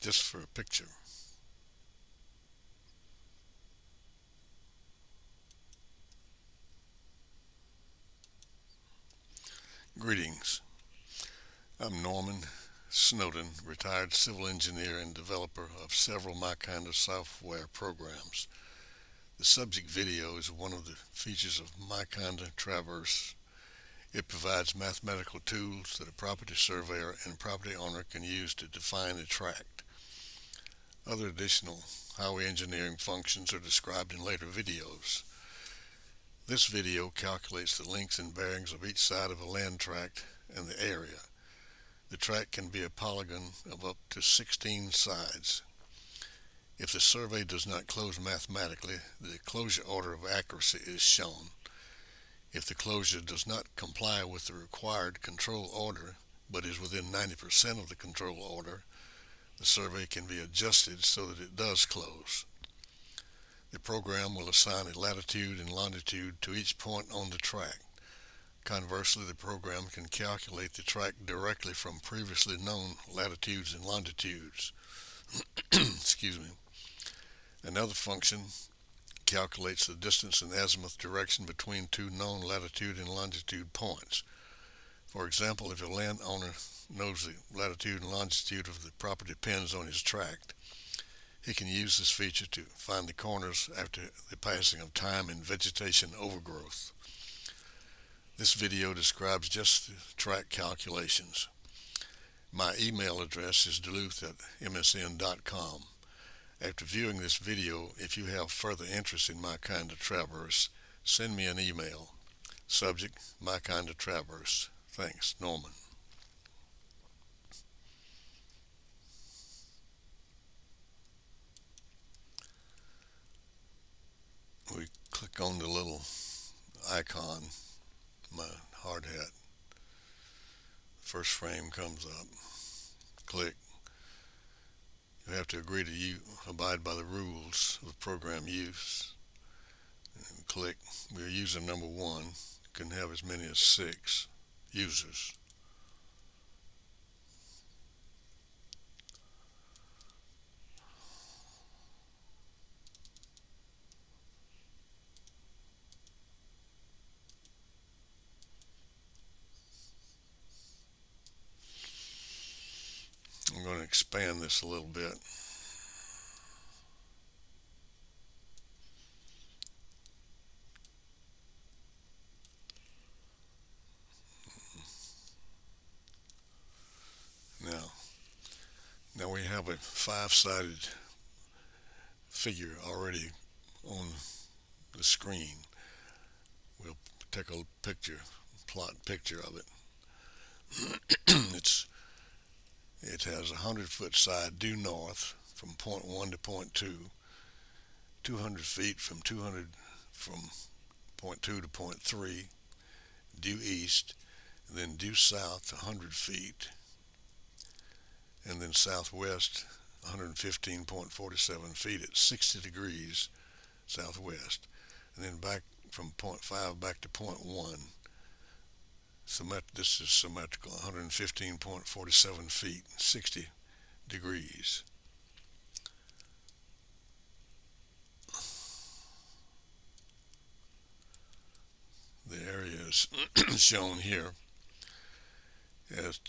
just for a picture. Greetings. I'm Norman Snowden, retired civil engineer and developer of several Mykinda software programs. The subject video is one of the features of Mykinda Traverse. It provides mathematical tools that a property surveyor and property owner can use to define a tract. Other additional highway engineering functions are described in later videos. This video calculates the lengths and bearings of each side of a land tract and the area. The tract can be a polygon of up to 16 sides. If the survey does not close mathematically, the closure order of accuracy is shown. If the closure does not comply with the required control order, but is within 90% of the control order, the survey can be adjusted so that it does close. The program will assign a latitude and longitude to each point on the tract. Conversely, the program can calculate the tract directly from previously known latitudes and longitudes. Excuse me. Another function calculates the distance and azimuth direction between two known latitude and longitude points. For example, if a landowner knows the latitude and longitude of the property pins on his tract, he can use this feature to find the corners after the passing of time and vegetation overgrowth. This video describes just the tract calculations. My email address is duluth@msn.com. After viewing this video, if you have further interest in Mykinda Traverse, send me an email. Subject, Mykinda Traverse. Thanks, Norman. We click on the little icon, my hard hat. First frame comes up. Click. You have to agree to abide by the rules of program use. And click. We're user number 1. You can have as many as 6 users. I'm going to expand this a little bit. Now we have a 5-sided figure already on the screen. We'll take a plot picture of it. It has a 100-foot side due north from point 1 to point 2, 200 feet from point 2 to point 3, due east, and then due south 100 feet, and then southwest 115.47 feet at 60 degrees southwest, and then back from point 5 back to point 1. This is symmetrical, 115.47 feet, 60 degrees. The area is shown here as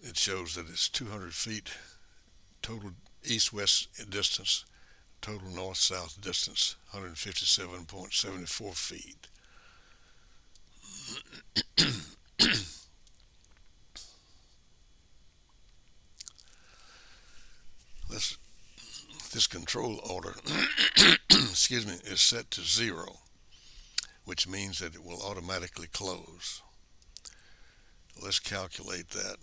it shows that it's 200 feet total east-west distance, total north-south distance 157.74 feet. This control order excuse me, is set to 0, which means that it will automatically close. Let's calculate that.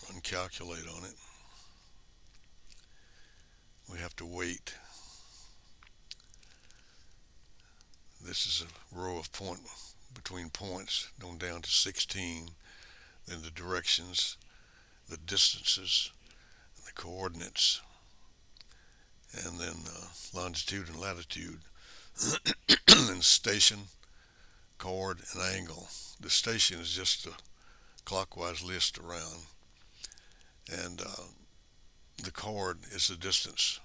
Run calculate on it. We have to wait. This is a row of between points going down to 16, then the directions, the distances, and the coordinates, and then longitude and latitude, and station, chord, and angle. The station is just a clockwise list around, and the chord is the distance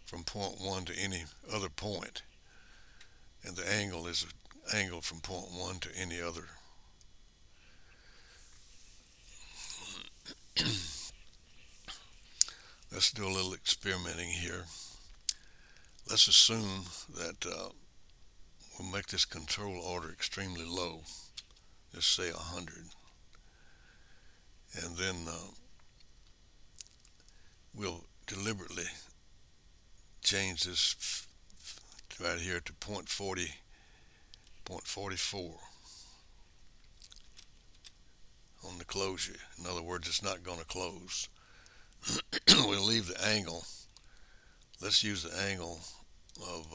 from point 1 to any other point, and the angle is an angle from point 1 to any other. Let's do a little experimenting here. Let's assume that we'll make this control order extremely low, just say 100, and then we'll deliberately change this right here to point 40, point 44 on the closure. In other words, it's not going to close. We'll leave the angle. Let's use the angle of,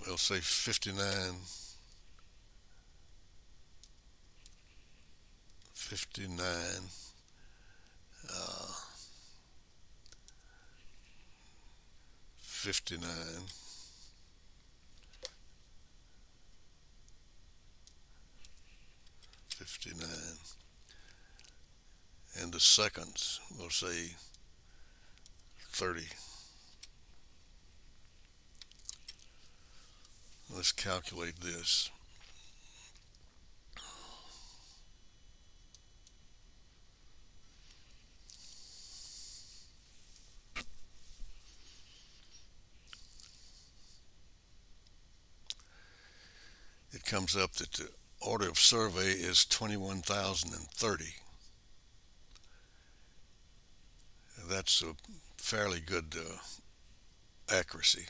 we'll say 59, 59, uh, 59, 59, and the seconds, we'll say 30. Let's calculate this. It comes up that the order of survey is 21,030. That's a fairly good accuracy.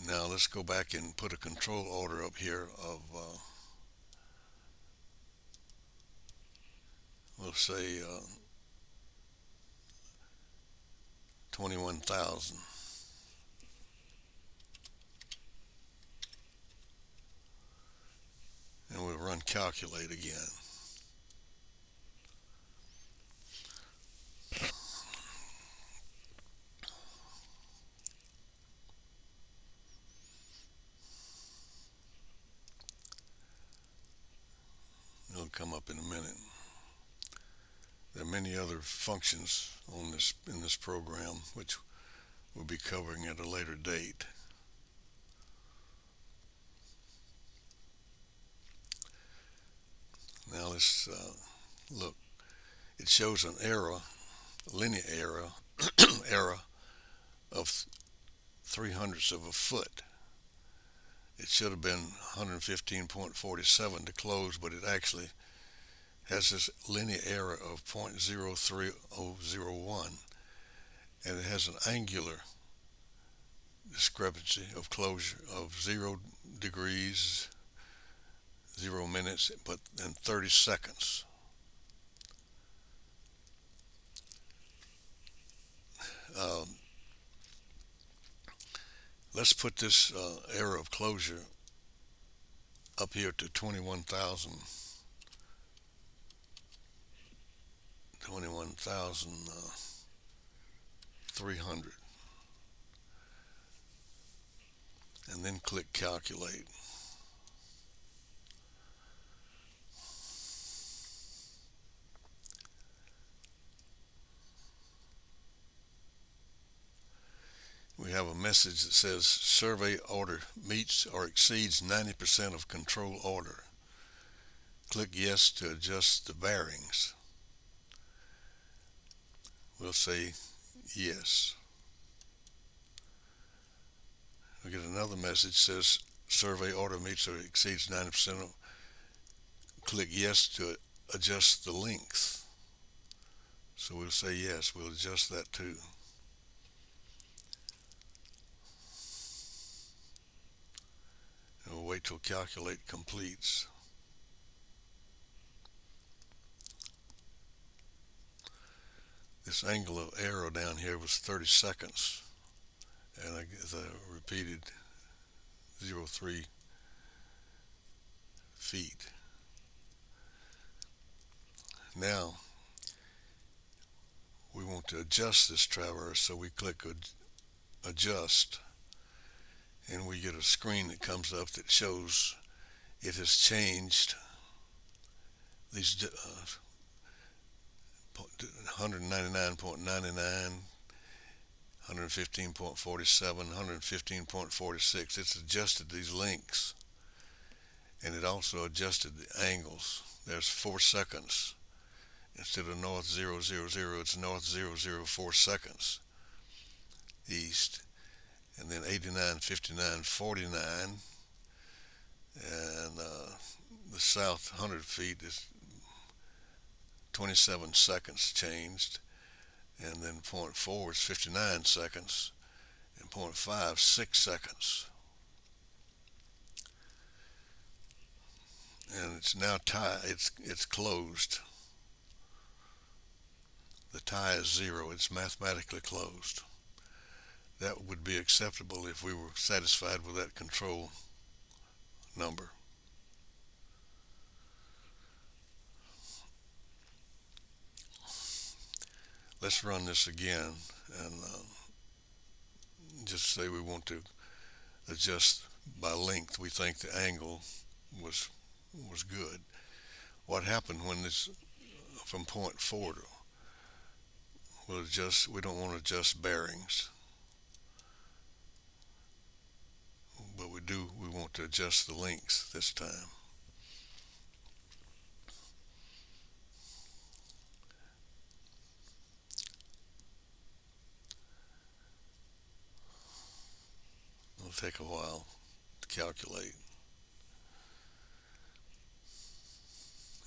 Now let's go back and put a control order up here of we'll say 21,000, and we'll run calculate again. It'll come up in a minute. There are many other functions on this in this program which we'll be covering at a later date. Now let's look. It shows an error, linear error, error of 3/100ths of a foot. It should have been 115.47 to close, but it actually has this linear error of 0.03001, and it has an angular discrepancy of closure of 0 degrees, 0 minutes, but in 30 seconds. Um, let's put this error of closure up here to 21,300, and then click calculate. We have a message that says survey order meets or exceeds 90% of control order. Click yes to adjust the bearings. We'll say yes. We get another message that says survey order meets or exceeds 90% of. Click yes to adjust the length. So we'll say yes, we'll adjust that too. And we'll wait till calculate completes. This angle of arrow down here was 30 seconds, and I repeated 0.3 feet. Now we want to adjust this traverse, so we click adjust, and we get a screen that comes up that shows it has changed these 199.99, 115.47, 115.46. It's adjusted these links, and it also adjusted the angles. There's 4 seconds. Instead of north 000, it's north 004 seconds east. And then 89, 59, 49. And the south 100 feet is 27 seconds changed. And then point 4 is 59 seconds. And point 5, 6 seconds. And it's now tie. It's closed. The tie is 0. It's mathematically closed. That would be acceptable if we were satisfied with that control number. Let's run this again and just say we want to adjust by length. We think the angle was was good. What happened when this from point 4 to we'll adjust? We don't want to adjust bearings, but we do. We want to adjust the lengths this time. It'll take a while to calculate.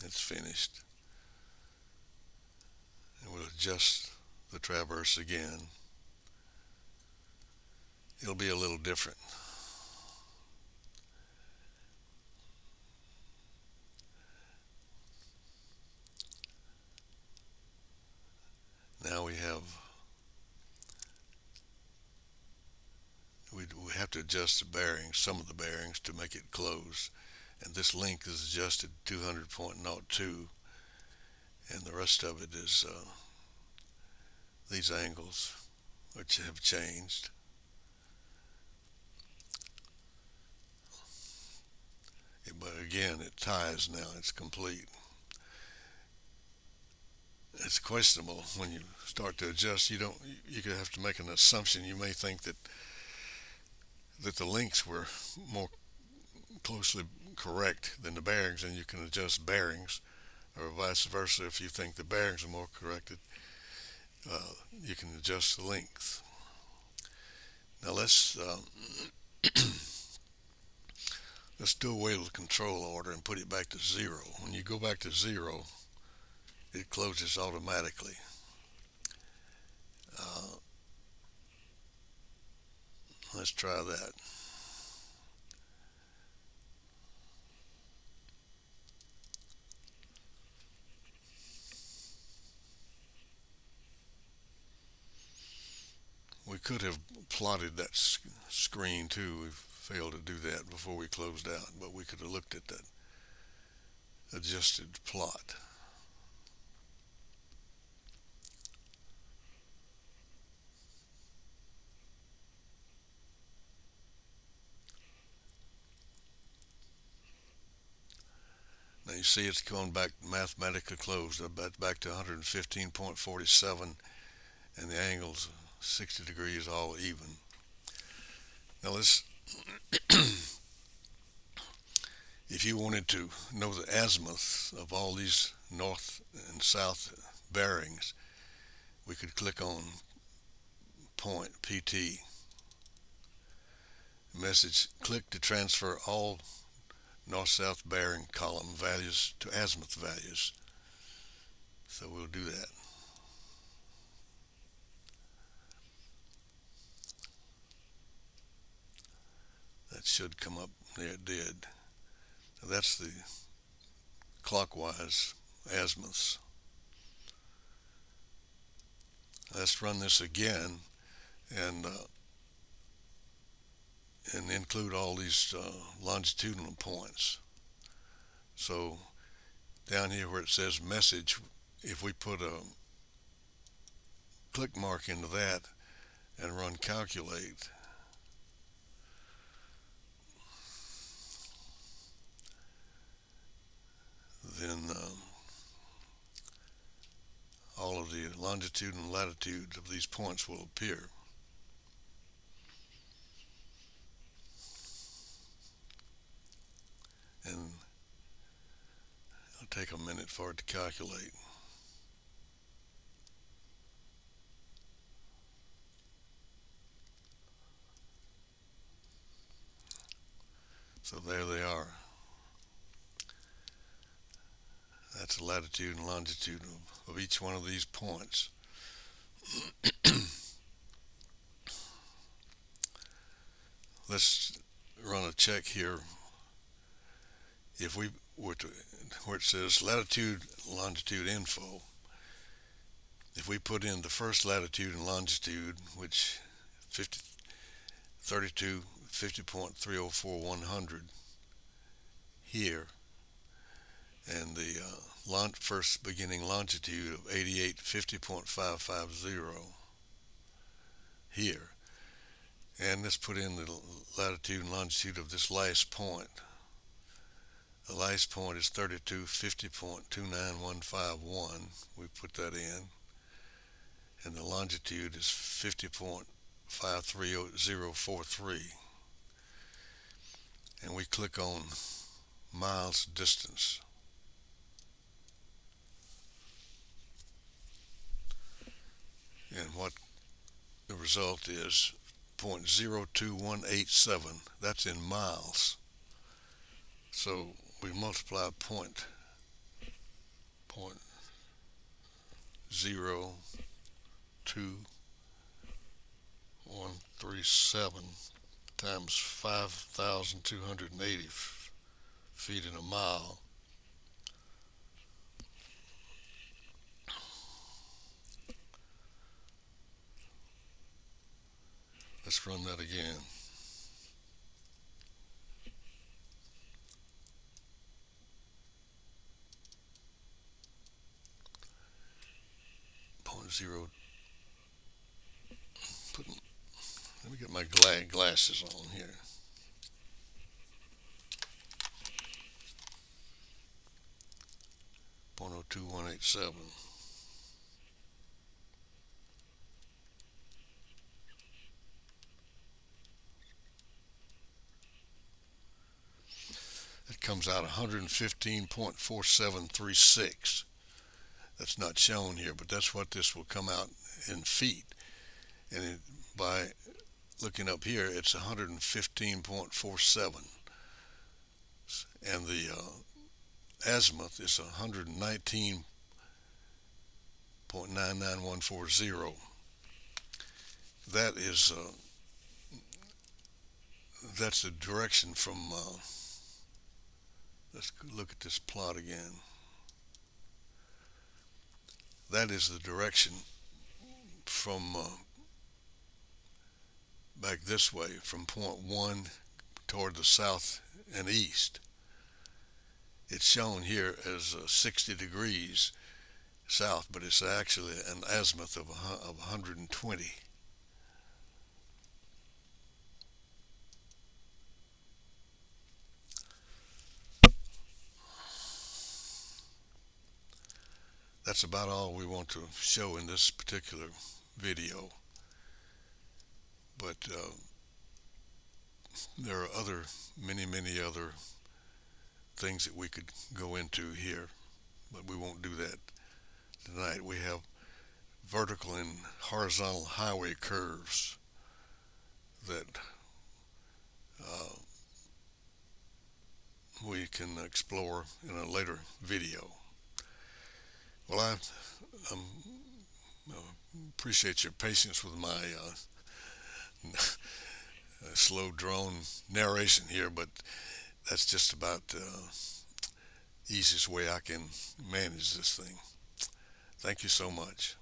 It's finished. And we'll adjust the traverse again. It'll be a little different. Now we have to adjust the bearings, some of the bearings, to make it close. And this length is adjusted 200.02, and the rest of it is these angles, which have changed. But again, it ties now. It's complete. It's questionable when you start to adjust. You could have to make an assumption. You may think that the links were more closely correct than the bearings, and you can adjust bearings, or vice versa. If you think the bearings are more corrected, you can adjust the length. Now let's do away with the control order and put it back to 0. When you go back to 0, it closes automatically. Uh, let's try that. We could have plotted that screen too. We failed to do that before we closed out, but we could have looked at that adjusted plot. Now you see it's going back mathematically closed, back to 115.47, and the angles 60 degrees all even. Now if you wanted to know the azimuth of all these north and south bearings, we could click on point PT message, click to transfer all north-south bearing column values to azimuth values. So we'll do that. That should come up. There it did. Now that's the clockwise azimuths. Let's run this again and include all these longitudinal points. So down here where it says message, if we put a click mark into that and run calculate, then longitude and latitude of these points will appear. And it'll take a minute for it to calculate. So there they are. That's the latitude and longitude of each one of these points. Let's run a check here. If we were to, where it says latitude, longitude info, if we put in the first latitude and longitude, which 50, 32, 50.304 here, and the first beginning longitude of 8850.550 here, and let's put in the latitude and longitude of this last point. The last point is 3250.29151. We put that in, and the longitude is 50.53043. And we click on miles distance. And what the result is 0.02187. That's in miles. So we multiply point 0.2137 times 5,280 feet in a mile. Let's run that again. Point zero. Let me get my glasses on here. 0.02187. It comes out 115.4736. That's not shown here, but that's what this will come out in feet. And by looking up here, it's 115.47. And the azimuth is 119.99140. That is that's the direction from. Let's look at this plot again. That is the direction from back this way, from point 1 toward the south and east. It's shown here as 60 degrees south, but it's actually an azimuth of 120. That's about all we want to show in this particular video. But there are many other things that we could go into here, but we won't do that tonight. We have vertical and horizontal highway curves that we can explore in a later video. Well, I appreciate your patience with my slow drone narration here, but that's just about the easiest way I can manage this thing. Thank you so much.